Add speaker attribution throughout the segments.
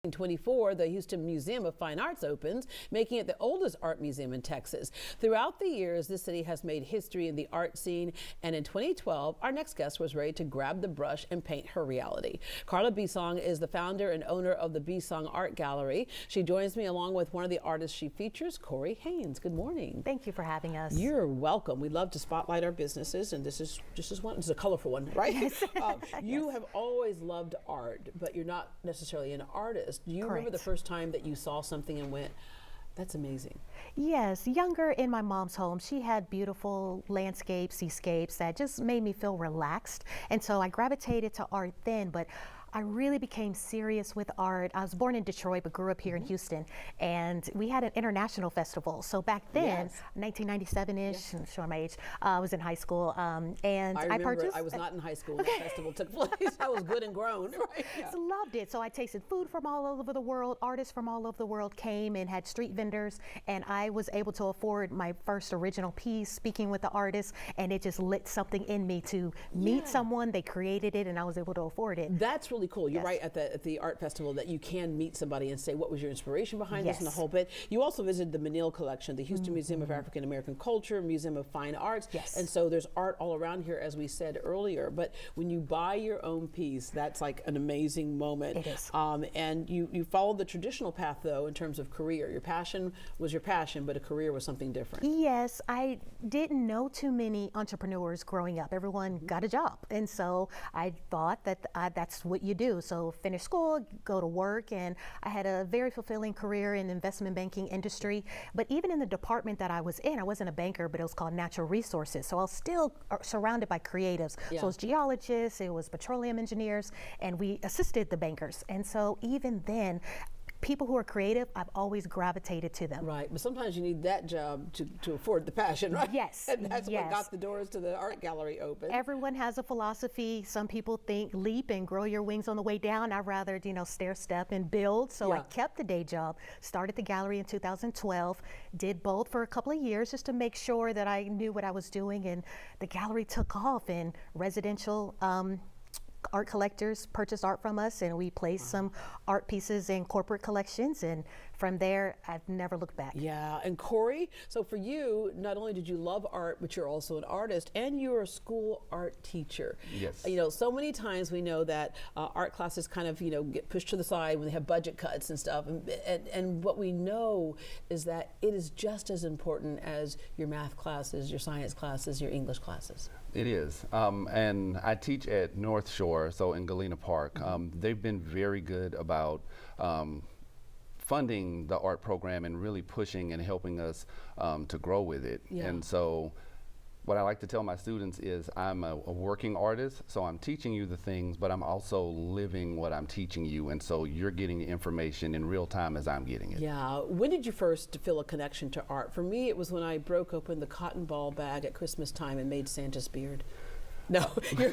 Speaker 1: 1924, the Houston Museum of Fine Arts opens, making it the oldest art museum in Texas. Throughout the years, this city has made history in the art scene, and in 2012, our next guest was ready to grab the brush and paint her reality. Carla Bisong is the founder and owner of the Bisong Art Gallery. She joins me along with one of the artists she features, Corey Haynes. Good morning.
Speaker 2: Thank you for having us.
Speaker 1: You're welcome. We love to spotlight our businesses, and this is one. This is a colorful one, right?
Speaker 2: Yes.
Speaker 1: You have always loved art, but you're not necessarily an artist. Do you remember the first time that you saw something and went, that's amazing?
Speaker 2: Yes, younger in my mom's home, she had beautiful landscapes, seascapes that just made me feel relaxed. And so I gravitated to art then, but I really became serious with art. I was born in Detroit, but grew up here in Houston. And we had an international festival. So back then, 1997-ish, I'm showing my age, I was in high school. And
Speaker 1: I remember
Speaker 2: purchased.
Speaker 1: I was not in high school when the festival took place. I was good and grown. Right? Yeah.
Speaker 2: So loved it. So I tasted food from all over the world. Artists from all over the world came and had street vendors. And I was able to afford my first original piece, speaking with the artist. And it just lit something in me to meet someone. They created it, and I was able to afford it.
Speaker 1: That's really cool. You're right at the art festival that you can meet somebody and say, what was your inspiration behind this and the whole bit. You also visited the Menil Collection, the Houston Museum of African American Culture, Museum of Fine Arts.
Speaker 2: Yes.
Speaker 1: And so there's art all around here, as we said earlier. But when you buy your own piece, that's like an amazing moment.
Speaker 2: It is.
Speaker 1: And you followed the traditional path, though, in terms of career. Your passion was your passion, but a career was something different.
Speaker 2: Yes, I didn't know too many entrepreneurs growing up. Everyone got a job. And so I thought that that's what you do. So finish school, go to work, and I had a very fulfilling career in investment banking industry. But even in the department that I was in, I wasn't a banker, but it was called natural resources. So I was still surrounded by creatives. So it was geologists, it was petroleum engineers, and we assisted the bankers. And so even then, people who are creative, I've always gravitated to them.
Speaker 1: Right, but sometimes you need that job to afford the passion, right?
Speaker 2: Yes.
Speaker 1: And that's what got the doors to the art gallery open.
Speaker 2: Everyone has a philosophy. Some people think leap and grow your wings on the way down. I'd rather, stair step and build. So I kept the day job, started the gallery in 2012, did both for a couple of years just to make sure that I knew what I was doing. And the gallery took off, and residential art collectors purchased art from us, and we placed some art pieces in corporate collections, and from there I've never looked back.
Speaker 1: Yeah, and Corey, so for you, not only did you love art, but you're also an artist, and you're a school art teacher.
Speaker 3: Yes.
Speaker 1: So many times we know that art classes kind of get pushed to the side when they have budget cuts and stuff, and what we know is that it is just as important as your math classes, your science classes, your English classes.
Speaker 3: It is, and I teach at North Shore, so in Galena Park. They've been very good about funding the art program and really pushing and helping us to grow with it. And so what I like to tell my students is I'm a working artist, so I'm teaching you the things, but I'm also living what I'm teaching you, and so you're getting the information in real time as I'm getting it.
Speaker 1: Yeah. When did you first feel a connection to art? For me, it was when I broke open the cotton ball bag at Christmas time and made Santa's beard. No, you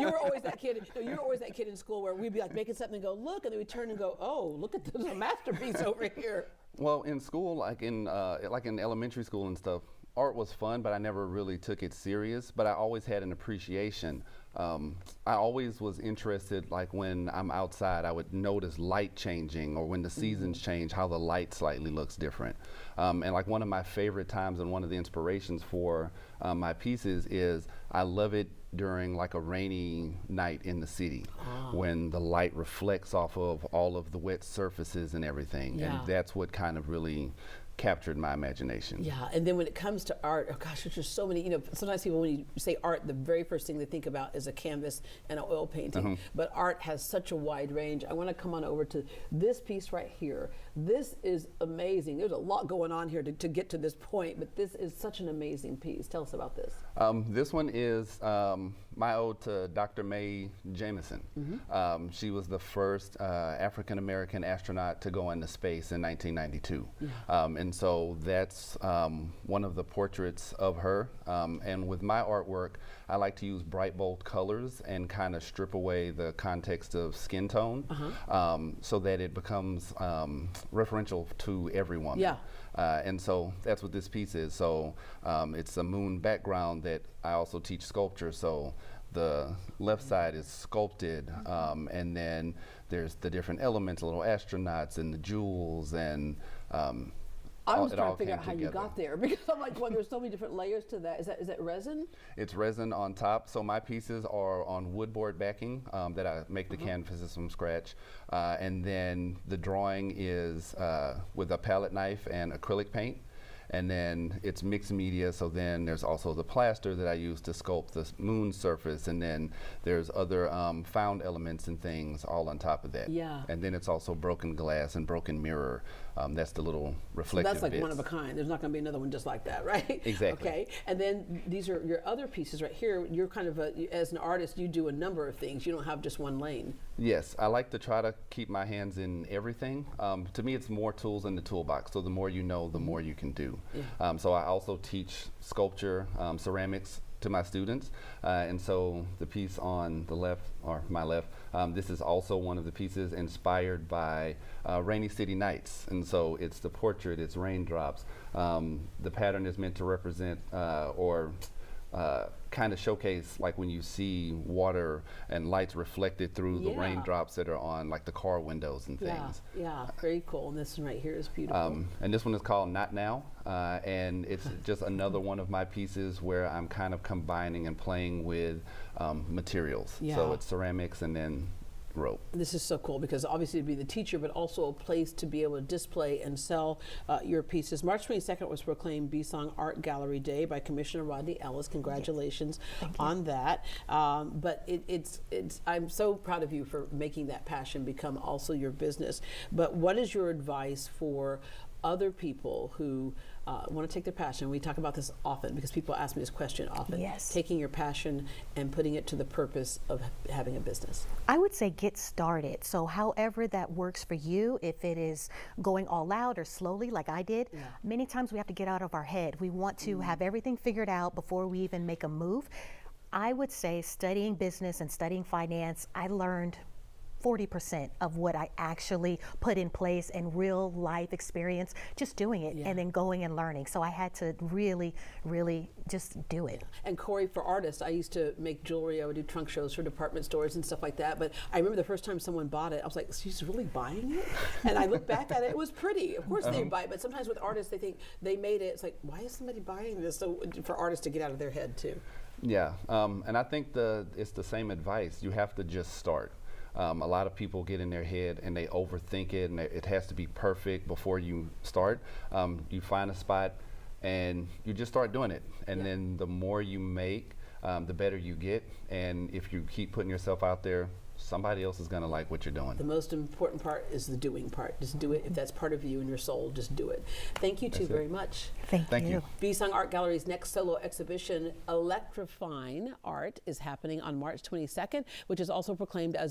Speaker 1: were always that kid. No, you were always that kid in school where we'd be like making something and go, look, and then we'd turn and go, oh, look at this masterpiece over here.
Speaker 3: Well, in school, like in elementary school and stuff, art was fun, but I never really took it serious, but I always had an appreciation. I always was interested, like when I'm outside, I would notice light changing, or when the seasons change, how the light slightly looks different. And like one of my favorite times and one of the inspirations for my pieces is I love it during like a rainy night in the city when the light reflects off of all of the wet surfaces and everything. And that's what kind of really captured my imagination.
Speaker 1: Yeah, and then when it comes to art, oh gosh, there's just so many, sometimes people, when you say art, the very first thing they think about is a canvas and an oil painting. But art has such a wide range. I want to come on over to this piece right here. This is amazing. There's a lot going on here to get to this point, but this is such an amazing piece. Tell us about this.
Speaker 3: This one is my ode to Dr. Mae Jemison. She was the first African-American astronaut to go into space in 1992. And so that's one of the portraits of her. And with my artwork, I like to use bright, bold colors and kind of strip away the context of skin tone so that it becomes referential to everyone. And so that's what this piece is. So it's a moon background that I also teach sculpture. So the left side is sculpted, and then there's the different elements, little astronauts and the jewels, and
Speaker 1: I was
Speaker 3: it
Speaker 1: trying
Speaker 3: all
Speaker 1: to figure
Speaker 3: came
Speaker 1: out how you
Speaker 3: together.
Speaker 1: got there because I'm like, well, there's so many different layers to that. Is that resin?
Speaker 3: It's resin on top. So my pieces are on wood board backing that I make the canvases from scratch. And then the drawing is with a palette knife and acrylic paint. And then it's mixed media, so then there's also the plaster that I use to sculpt the moon surface, and then there's other found elements and things all on top of that.
Speaker 1: Yeah.
Speaker 3: And then it's also broken glass and broken mirror. That's the little
Speaker 1: So
Speaker 3: reflective
Speaker 1: that's like
Speaker 3: bits.
Speaker 1: one of a kind. There's not going to be another one just like that, right?
Speaker 3: Exactly.
Speaker 1: Okay. And then these are your other pieces right here. You're kind of as an artist, you do a number of things. You don't have just one lane.
Speaker 3: Yes, I like to try to keep my hands in everything. To me, it's more tools in the toolbox. So the more you know, the more you can do.
Speaker 1: Yeah.
Speaker 3: So I also teach sculpture, ceramics to my students. And so the piece on the left, or my left, this is also one of the pieces inspired by Rainy City Nights. And so it's the portrait, it's raindrops. The pattern is meant to represent kind of showcase like when you see water and lights reflected through the raindrops that are on like the car windows and things.
Speaker 1: Yeah, very cool. And this one right here is beautiful.
Speaker 3: And this one is called Not Now, and it's just another one of my pieces where I'm kind of combining and playing with materials.
Speaker 1: Yeah.
Speaker 3: So it's ceramics and then rope.
Speaker 1: This is so cool because obviously to be the teacher, but also a place to be able to display and sell your pieces. March 22nd was proclaimed Bisong Art Gallery Day by Commissioner Rodney Ellis. Congratulations on that. But I'm so proud of you for making that passion become also your business. But what is your advice for other people who want to take their passion? We talk about this often because people ask me this question often.
Speaker 2: Yes.
Speaker 1: Taking your passion and putting it to the purpose of having a business.
Speaker 2: I would say get started. So however that works for you, if it is going all out or slowly like I did, many times we have to get out of our head. We want to have everything figured out before we even make a move. I would say studying business and studying finance, I learned 40% of what I actually put in place in real life experience, just doing it and then going and learning. So I had to really, really just do it.
Speaker 1: And Corey, for artists, I used to make jewelry. I would do trunk shows for department stores and stuff like that. But I remember the first time someone bought it, I was like, she's really buying it? And I look back at it, it was pretty. Of course they buy it, but sometimes with artists, they think they made it. It's like, why is somebody buying this? So for artists to get out of their head too.
Speaker 3: Yeah, and I think it's the same advice. You have to just start. A lot of people get in their head and they overthink it, and it has to be perfect before you start. You find a spot and you just start doing it. And then the more you make, the better you get. And if you keep putting yourself out there, somebody else is going to like what you're doing.
Speaker 1: The most important part is the doing part. Just do it. If that's part of you and your soul, just do it. Thank you two very much.
Speaker 2: Thank you.
Speaker 1: Bisong Art Gallery's next solo exhibition, Electrifying Art, is happening on March 22nd, which is also proclaimed as